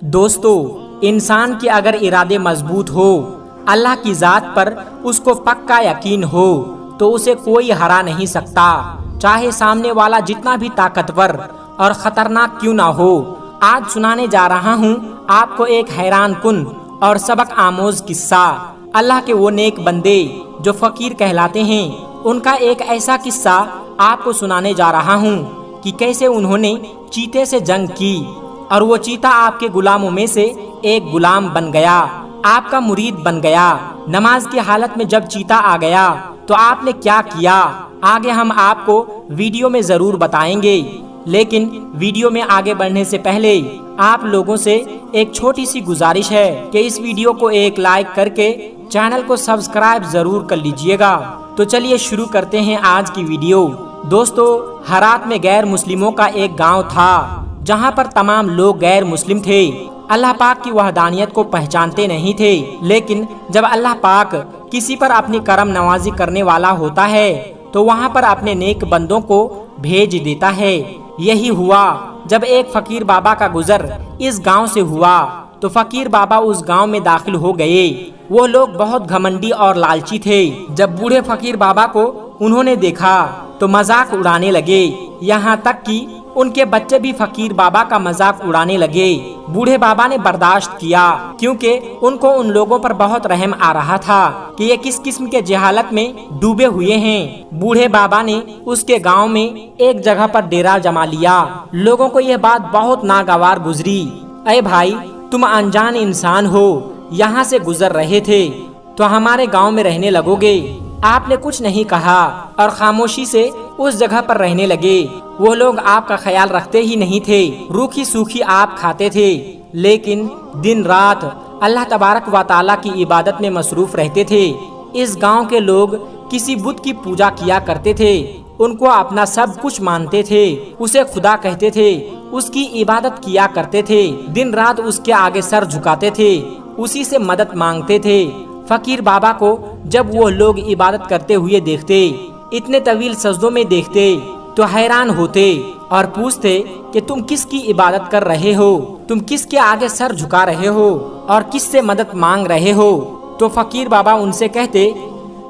دوستو، انسان کے اگر ارادے مضبوط ہو، اللہ کی ذات پر اس کو پکا یقین ہو تو اسے کوئی ہرا نہیں سکتا، چاہے سامنے والا جتنا بھی طاقتور اور خطرناک کیوں نہ ہو۔ آج سنانے جا رہا ہوں آپ کو ایک حیران کن اور سبق آموز قصہ۔ اللہ کے وہ نیک بندے جو فقیر کہلاتے ہیں، ان کا ایک ایسا قصہ آپ کو سنانے جا رہا ہوں کہ کیسے انہوں نے چیتے سے جنگ کی اور وہ چیتا آپ کے غلاموں میں سے ایک غلام بن گیا، آپ کا مرید بن گیا۔ نماز کی حالت میں جب چیتا آ گیا تو آپ نے کیا کیا، آگے ہم آپ کو ویڈیو میں ضرور بتائیں گے۔ لیکن ویڈیو میں آگے بڑھنے سے پہلے آپ لوگوں سے ایک چھوٹی سی گزارش ہے کہ اس ویڈیو کو ایک لائک کر کے چینل کو سبسکرائب ضرور کر لیجئے گا۔ تو چلیے شروع کرتے ہیں آج کی ویڈیو۔ دوستو، ہرات میں غیر مسلموں کا ایک گاؤں تھا جہاں پر تمام لوگ غیر مسلم تھے، اللہ پاک کی وحدانیت کو پہچانتے نہیں تھے۔ لیکن جب اللہ پاک کسی پر اپنی کرم نوازی کرنے والا ہوتا ہے تو وہاں پر اپنے نیک بندوں کو بھیج دیتا ہے۔ یہی ہوا جب ایک فقیر بابا کا گزر اس گاؤں سے ہوا تو فقیر بابا اس گاؤں میں داخل ہو گئے۔ وہ لوگ بہت گھمنڈی اور لالچی تھے۔ جب بوڑھے فقیر بابا کو انہوں نے دیکھا تو مذاق اڑانے لگے، یہاں تک کہ ان کے بچے بھی فقیر بابا کا مذاق اڑانے لگے۔ بوڑھے بابا نے برداشت کیا کیونکہ ان کو ان لوگوں پر بہت رحم آ رہا تھا کہ یہ کس قسم کے جہالت میں ڈوبے ہوئے ہیں۔ بوڑھے بابا نے اس کے گاؤں میں ایک جگہ پر ڈیرا جما لیا۔ لوگوں کو یہ بات بہت ناگوار گزری۔ اے بھائی، تم انجان انسان ہو، یہاں سے گزر رہے تھے تو ہمارے گاؤں میں رہنے لگو گے؟ آپ نے کچھ نہیں کہا اور خاموشی سے اس جگہ پر رہنے لگے۔ وہ لوگ آپ کا خیال رکھتے ہی نہیں تھے، روکھی سوکھی آپ کھاتے تھے، لیکن دن رات اللہ تبارک و تعالیٰ کی عبادت میں مصروف رہتے تھے۔ اس گاؤں کے لوگ کسی بت کی پوجا کیا کرتے تھے، ان کو اپنا سب کچھ مانتے تھے، اسے خدا کہتے تھے، اس کی عبادت کیا کرتے تھے، دن رات اس کے آگے سر جھکاتے تھے، اسی سے مدد مانگتے تھے۔ فقیر بابا کو جب وہ لوگ عبادت کرتے ہوئے دیکھتے، اتنے طویل سجدوں میں دیکھتے تو حیران ہوتے اور پوچھتے کہ تم کس کی عبادت کر رہے ہو، تم کس کے آگے سر جھکا رہے ہو اور کس سے مدد مانگ رہے ہو؟ تو فقیر بابا ان سے کہتے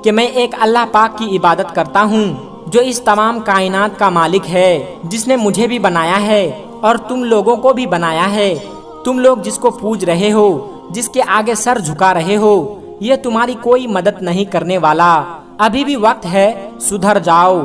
کہ میں ایک اللہ پاک کی عبادت کرتا ہوں جو اس تمام کائنات کا مالک ہے، جس نے مجھے بھی بنایا ہے اور تم لوگوں کو بھی بنایا ہے۔ تم لوگ جس کو پوج رہے ہو، جس کے آگے سر جھکا رہے ہو، یہ تمہاری کوئی مدد نہیں کرنے والا۔ ابھی بھی وقت ہے، سدھر جاؤ۔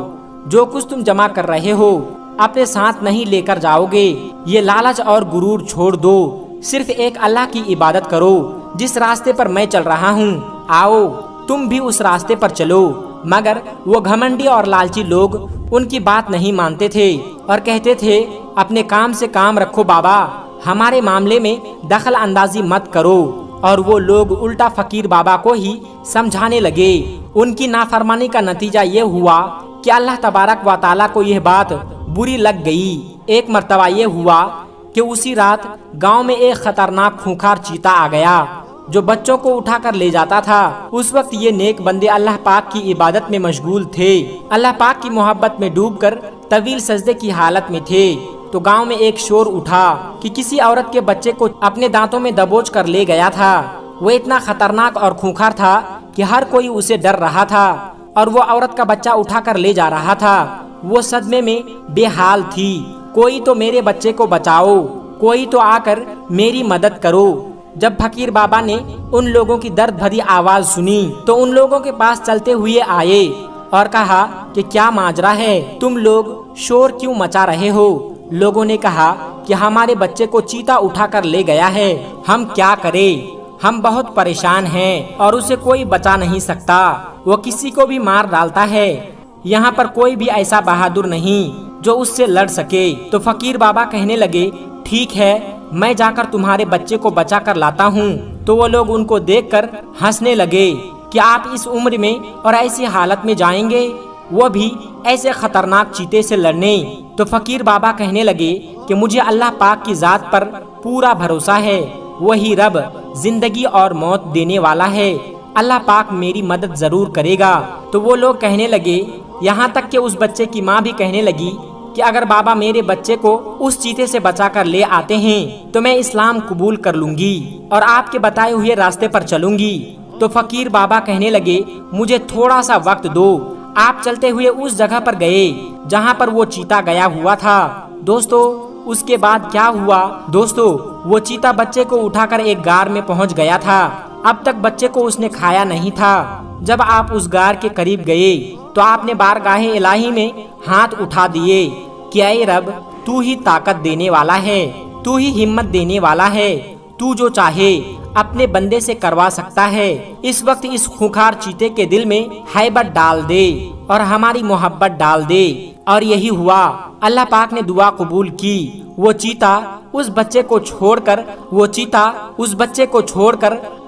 جو کچھ تم جمع کر رہے ہو اپنے ساتھ نہیں لے کر جاؤ گے۔ یہ لالچ اور غرور چھوڑ دو، صرف ایک اللہ کی عبادت کرو جس راستے پر میں چل رہا ہوں۔ آؤ تم بھی اس راستے پر چلو۔ مگر وہ گھمنڈی اور لالچی لوگ ان کی بات نہیں مانتے تھے اور کہتے تھے اپنے کام سے کام رکھو بابا، ہمارے معاملے میں دخل اندازی مت کرو۔ اور وہ لوگ الٹا فقیر بابا کو ہی سمجھانے لگے۔ ان کی نافرمانی کا نتیجہ یہ ہوا کہ اللہ تبارک و تعالیٰ کو یہ بات بری لگ گئی۔ ایک مرتبہ یہ ہوا کہ اسی رات گاؤں میں ایک خطرناک خونخوار چیتا آ گیا جو بچوں کو اٹھا کر لے جاتا تھا۔ اس وقت یہ نیک بندے اللہ پاک کی عبادت میں مشغول تھے، اللہ پاک کی محبت میں ڈوب کر طویل سجدے کی حالت میں تھے۔ تو گاؤں میں ایک شور اٹھا کہ کسی عورت کے بچے کو اپنے دانتوں میں دبوچ کر لے گیا تھا۔ وہ اتنا خطرناک اور خونخوار تھا کہ ہر کوئی اسے ڈر رہا تھا اور وہ عورت کا بچہ اٹھا کر لے جا رہا تھا۔ وہ صدمے میں بے حال تھی، کوئی تو میرے بچے کو بچاؤ، کوئی تو آ کر میری مدد کرو۔ جب فقیر بابا نے ان لوگوں کی درد بھری آواز سنی تو ان لوگوں کے پاس چلتے ہوئے آئے اور کہا کہ کیا ماجرا ہے، تم لوگ شور کیوں مچا رہے ہو؟ لوگوں نے کہا کہ ہمارے بچے کو چیتا اٹھا کر لے گیا ہے، ہم کیا کریں؟ ہم بہت پریشان ہیں اور اسے کوئی بچا نہیں سکتا، وہ کسی کو بھی مار ڈالتا ہے۔ یہاں پر کوئی بھی ایسا بہادر نہیں جو اس سے لڑ سکے۔ تو فقیر بابا کہنے لگے ٹھیک ہے، میں جا کر تمہارے بچے کو بچا کر لاتا ہوں۔ تو وہ لوگ ان کو دیکھ کر ہنسنے لگے کہ آپ اس عمر میں اور ایسی حالت میں جائیں گے، وہ بھی ایسے خطرناک چیتے سے لڑنے؟ تو فقیر بابا کہنے لگے کہ مجھے اللہ پاک کی ذات پر پورا بھروسہ ہے، وہی رب زندگی اور موت دینے والا ہے، اللہ پاک میری مدد ضرور کرے گا۔ تو وہ لوگ کہنے لگے، یہاں تک کہ اس بچے کی ماں بھی کہنے لگی کہ اگر بابا میرے بچے کو اس چیتے سے بچا کر لے آتے ہیں تو میں اسلام قبول کر لوں گی اور آپ کے بتائے ہوئے راستے پر چلوں گی۔ تو فقیر بابا کہنے لگے مجھے تھوڑا سا وقت دو۔ آپ چلتے ہوئے اس جگہ پر گئے جہاں پر وہ چیتا گیا ہوا تھا۔ دوستو اس کے بعد کیا ہوا؟ دوستو وہ چیتا بچے کو اٹھا کر ایک غار میں پہنچ گیا تھا۔ اب تک بچے کو اس نے کھایا نہیں تھا۔ جب آپ اس غار کے قریب گئے تو آپ نے بارگاہ الہی میں ہاتھ اٹھا دیے کہ اے رب تو ہی طاقت دینے والا ہے، تو ہی ہمت دینے والا ہے، تو جو چاہے اپنے بندے سے کروا سکتا ہے۔ اس وقت اس خونخوار چیتے کے دل میں ہیبت ڈال دے اور ہماری محبت ڈال دے۔ اور یہی ہوا، اللہ پاک نے دعا قبول کی۔ وہ چیتا اس بچے کو چھوڑ کر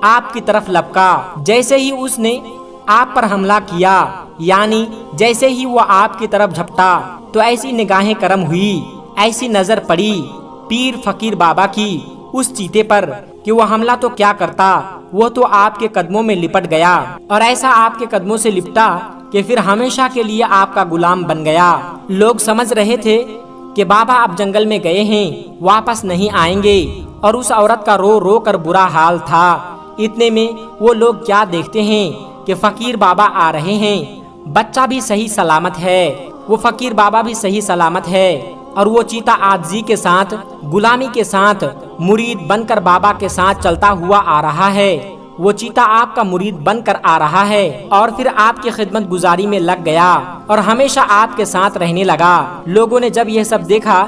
آپ کی طرف لپکا۔ جیسے ہی اس نے آپ پر حملہ کیا، یعنی جیسے ہی وہ آپ کی طرف جھپٹا، تو ایسی نگاہیں کرم ہوئی، ایسی نظر پڑی پیر فقیر بابا کی اس چیتے پر کہ وہ حملہ تو کیا کرتا، وہ تو آپ کے قدموں میں لپٹ گیا، اور ایسا آپ کے قدموں سے لپٹا کہ پھر ہمیشہ کے لیے آپ کا غلام بن گیا۔ لوگ سمجھ رہے تھے کہ بابا اب جنگل میں گئے ہیں، واپس نہیں آئیں گے، اور اس عورت کا رو رو کر برا حال تھا۔ اتنے میں وہ لوگ کیا دیکھتے ہیں کہ فقیر بابا آ رہے ہیں۔ بچہ بھی صحیح سلامت ہے، وہ فقیر بابا بھی صحیح سلامت ہے، اور وہ چیتا عاجزی کے ساتھ، غلامی کے ساتھ، مرید بن کر بابا کے ساتھ چلتا ہوا آ رہا ہے۔ وہ چیتا آپ کا مرید بن کر آ رہا ہے اور پھر آپ کی خدمت گزاری میں لگ گیا اور ہمیشہ آپ کے ساتھ رہنے لگا۔ لوگوں نے جب یہ سب دیکھا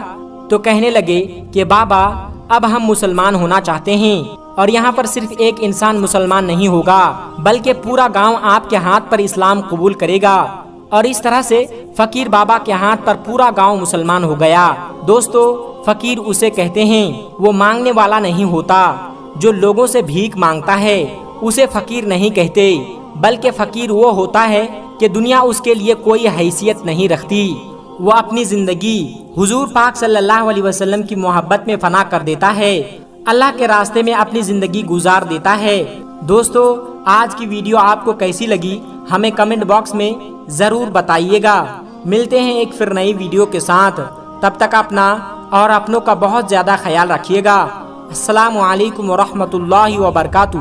تو کہنے لگے کہ بابا اب ہم مسلمان ہونا چاہتے ہیں، اور یہاں پر صرف ایک انسان مسلمان نہیں ہوگا بلکہ پورا گاؤں آپ کے ہاتھ پر اسلام قبول کرے گا۔ اور اس طرح سے فقیر بابا کے ہاتھ پر پورا گاؤں مسلمان ہو گیا۔ دوستو فقیر اسے کہتے ہیں، وہ مانگنے والا نہیں ہوتا، جو لوگوں سے بھیک مانگتا ہے اسے فقیر نہیں کہتے، بلکہ فقیر وہ ہوتا ہے کہ دنیا اس کے لیے کوئی حیثیت نہیں رکھتی۔ وہ اپنی زندگی حضور پاک صلی اللہ علیہ وسلم کی محبت میں فنا کر دیتا ہے، اللہ کے راستے میں اپنی زندگی گزار دیتا ہے۔ دوستو آج کی ویڈیو آپ کو کیسی لگی ہمیں کمنٹ باکس میں ضرور بتائیے گا۔ ملتے ہیں ایک پھر نئی ویڈیو کے ساتھ، تب تک اپنا اور اپنوں کا بہت زیادہ خیال رکھیے گا۔ السلام علیکم ورحمۃ اللہ وبرکاتہ۔